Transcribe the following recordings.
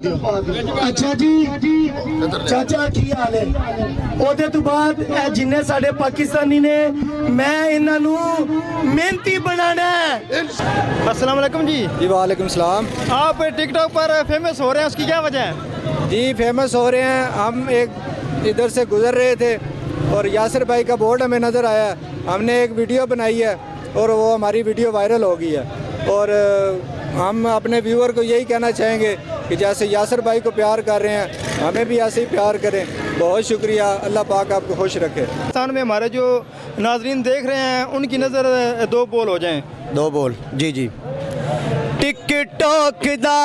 अच्छा जी चाचा की हाल है ओदे तो बाद जिन्ने साडे पाकिस्तानी ने मैं इन्हां नू मेहनती बनाना है। अस्सलाम वालेकुम जी। जी वालेकुम सलाम। आप टिकटॉक पर फेमस हो रहे हैं, उसकी क्या वजह है? जी फेमस हो रहे हैं। हम एक इधर से गुजर रहे थे और यासिर भाई का बोर्ड हमें नज़र आया, हमने एक वीडियो बनाई है और वो हमारी वीडियो वायरल हो गई है। और हम अपने व्यूअर को यही कहना चाहेंगे कि जैसे यासिर भाई को प्यार कर रहे हैं हमें भी ऐसे ही प्यार करें। बहुत शुक्रिया, अल्लाह पाक आपको खुश रखे। पाकिस्तान में हमारे जो नाजरीन देख रहे हैं उनकी नज़र दो बोल हो जाएं। दो बोल जी जी। टिकटॉक दा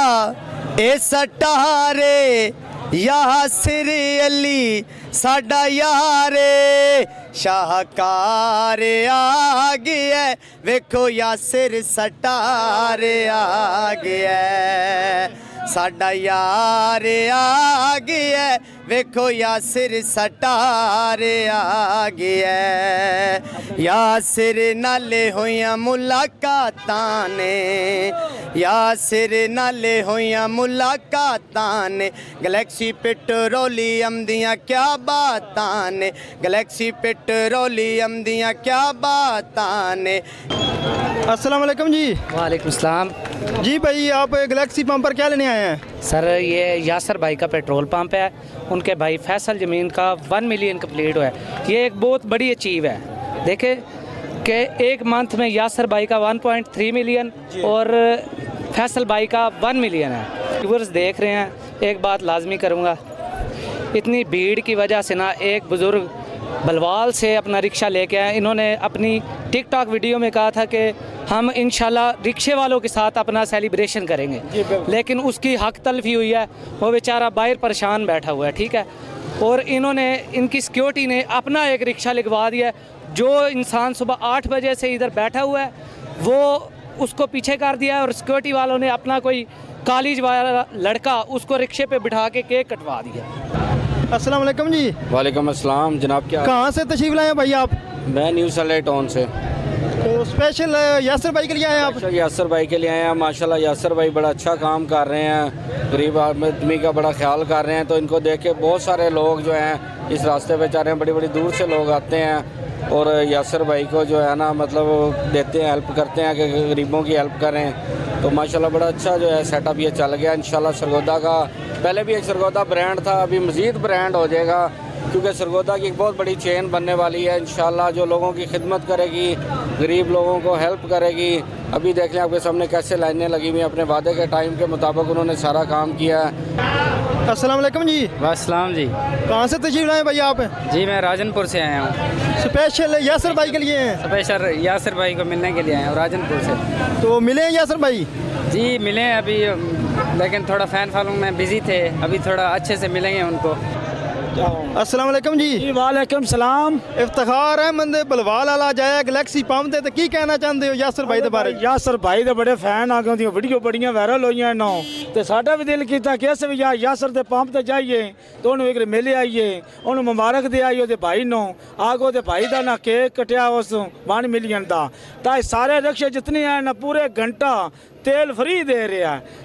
ए सटारे यासिर अली साडा यारे शाहकार आ गया वेखो यासिर सटारे आ गया साडा यार आ गया वेखो यासिर सटारे आ गया यासिर नाले होइयां मुलाकातां ने यासिर नाले होइयां मुलाकातां ने गैलेक्सी पेट्रोलियम दियां क्या बातां ने गैलेक्सी पेट्रोलियम दियां क्या बातां ने। अस्सलाम वालेकुम जी। वालेकुम सलाम। जी भाई आप गैलेक्सी पंप पर क्या लेने आए हैं? सर ये यासर भाई का पेट्रोल पंप है, उनके भाई फैसल ज़मीन का 1 मिलियन कंप्लीट हुआ है। ये एक बहुत बड़ी अचीव है। देखे कि एक मंथ में यासर भाई का 1.3 मिलियन और फैसल भाई का 1 मिलियन है। व्यूअर्स देख रहे हैं, एक बात लाजमी करूँगा, इतनी भीड़ की वजह से ना एक बुज़ुर्ग बलवाल से अपना रिक्शा लेके आए। इन्होंने अपनी टिकटॉक वीडियो में कहा था कि हम इंशाल्लाह रिक्शे वालों के साथ अपना सेलिब्रेशन करेंगे, लेकिन उसकी हक तलफी हुई है। वो बेचारा बाहर परेशान बैठा हुआ है, ठीक है। और इन्होंने इनकी सिक्योरिटी ने अपना एक रिक्शा लिखवा दिया। जो इंसान सुबह 8 बजे से इधर बैठा हुआ है वो उसको पीछे कर दिया और सिक्योरिटी वालों ने अपना कोई कॉलेज वाला लड़का उसको रिक्शे पे बिठा के केक कटवा दिया। अस्सलाम वालेकुम जी। वालेकुम अस्सलाम जनाब। क्या कहाँ से तशरीफ लाए हैं भाई आप? मैं न्यू सले टाउन से। तो स्पेशल यासिर भाई के लिए आए हैं आप? यासिर भाई के लिए आए हैं। माशाल्लाह यासिर भाई बड़ा अच्छा काम कर रहे हैं, गरीब आदमी का बड़ा ख्याल कर रहे हैं। तो इनको देख के बहुत सारे लोग जो हैं इस रास्ते पे जा रहे हैं, बड़ी बड़ी दूर से लोग आते हैं और यासिर भाई को जो है ना मतलब देते हैं, हेल्प करते हैं कि गरीबों की हेल्प करें। तो माशाल्लाह बड़ा अच्छा जो है सेटअप ये चल गया। इंशाल्लाह सरगोदा का पहले भी एक सरगोदा ब्रांड था, अभी मज़ीद ब्रांड हो जाएगा क्योंकि सरगोदा की एक बहुत बड़ी चेन बनने वाली है। इंशाल्लाह जो लोगों की खिदमत करेगी, गरीब लोगों को हेल्प करेगी। अभी देख लें आपके सामने कैसे लाइनें लगी हुई हैं। अपने वादे के टाइम के मुताबिक उन्होंने सारा काम किया है। अस्सलाम वालेकुम जी। वालेकुम जी। कहाँ से तशरीफ लाए भाई आप? जी मैं राजनपुर से आया हूँ। स्पेशल यासिर भाई के लिए हैं? स्पेशल यासिर भाई को मिलने के लिए आया हूँ राजनपुर से। तो मिले हैं यासिर भाई? जी मिले हैं अभी, लेकिन थोड़ा फ़ैन फॉलोइंग में बिजी थे, अभी थोड़ा अच्छे से मिलेंगे उनको। अस्सलाम वालेकुम जी। वालेकुम सलाम। इफ्तिखार अहमद बलवाल आला जाया गैलेक्सी पंप ते की कहना चाहते हो यासिर भाई दे बारे? यासिर भाई दे बड़े फैन आ गए, वीडियो बड़ियां वायरल होइयां ना ते साडा भी दिल कीता कि अस भी यासिर दे पंप ते जाइए तो उन्हें एक मिले आइए, उन्हें मुबारक दे आइए ओदे भाई नो आगो दे भाई दा ना केक कटिया उस 1 मिलियन दा। तां सारे रिक्शे जितने हैं ना पूरे घंटा तेल फ्री दे रहा है।